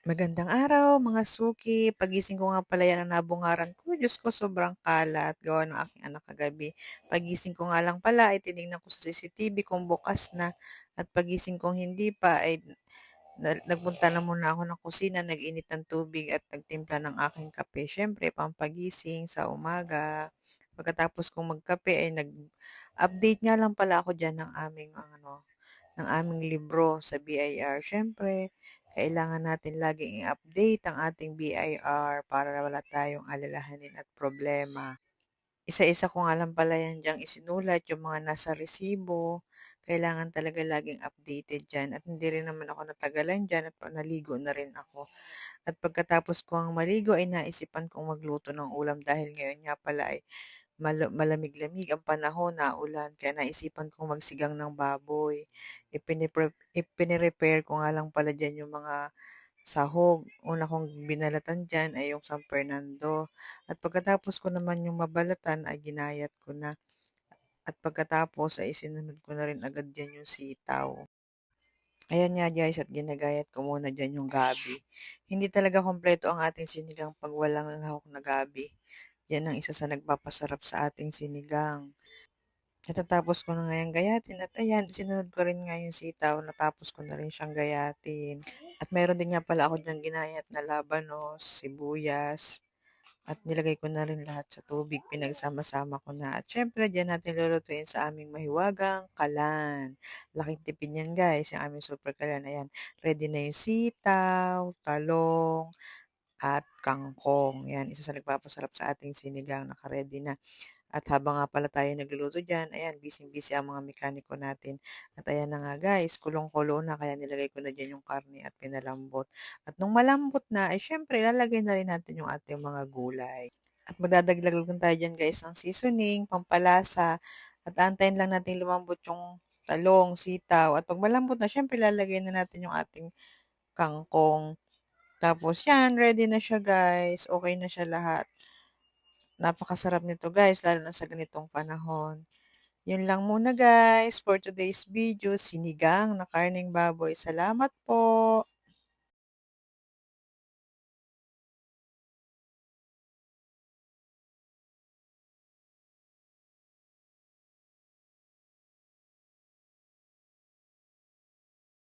Magandang araw mga suki. Pagising ko nga pala yan ang nabungaran ko. Diyos ko sobrang kalat gawa ng aking anak kagabi. Pagising ko nga lang pala ay tinignan ko sa CCTV kung bukas na. At pagising kong hindi pa ay nagpunta na muna ako ng kusina, nag-init ng tubig at nagtimpla ng aking kape. Siyempre, pampagising sa umaga. Pagkatapos kong magkape ay nag-update nga lang pala ako dyan ng aming libro sa BIR. Siyempre, kailangan natin laging i-update ang ating BIR para wala tayong alalahanin at problema. Isa-isa ko nga lang pala yan diyang isinulat, yung mga nasa resibo. Kailangan talaga laging updated dyan. At hindi rin naman ako natagalan dyan at naligo na rin ako. At pagkatapos ko ang maligo ay naisipan kong magluto ng ulam dahil ngayon nga pala ay malamig-lamig ang panahon, naulan, kaya naisipan kong magsigang ng baboy. Ipine-repair ko nga lang pala diyan yung mga sahog. Una kong binalatan diyan ay yung San Fernando. At pagkatapos ko naman yung mabalatan ay ginayat ko na. At pagkatapos ay sinunod ko na rin agad diyan yung sitaw. Ayan nga guys at ginagayat ko muna diyan yung gabi. Hindi talaga kumpleto ang ating sinigang 'pag walang lahok na gabi. Yan ang isa sa nagpapasarap sa ating sinigang. Natatapos ko na nga yang gayatin at ayan sinunod ko rin nga yung sitaw, natapos ko na rin siyang gayatin. At meron din nga pala ako diyang ginayat na labanos, sibuyas, at nilagay ko na rin lahat sa tubig, pinagsama-sama ko na. At syempre, diyan natin lulutuin sa aming mahiwagang kalan. Laking tipid yan guys, yung aming super kalan. Ayan, ready na yung sitaw, talong, at kangkong. Yan, isa sa nagpapasarap sa ating sinigang, naka-ready na. At habang nga pala tayo nagluluto diyan, ayan, busy-busy ang mga mekaniko natin. At ayan na nga guys, kulong-kulo na kaya nilagay ko na diyan yung karne at pinalambot. At nung malambot na, ay syempre lalagay na rin natin yung ating mga gulay. At magdadagdag lang tayo diyan guys ng seasoning, pampalasa. At antayin lang natin lumambot yung talong, sitaw. At pag malambot na, syempre lalagay na natin yung ating kangkong. Tapos yan, ready na siya guys. Okay na siya lahat. Napakasarap nito guys, lalo na sa ganitong panahon. Yun lang muna guys for today's video, sinigang na karneng baboy. Salamat po!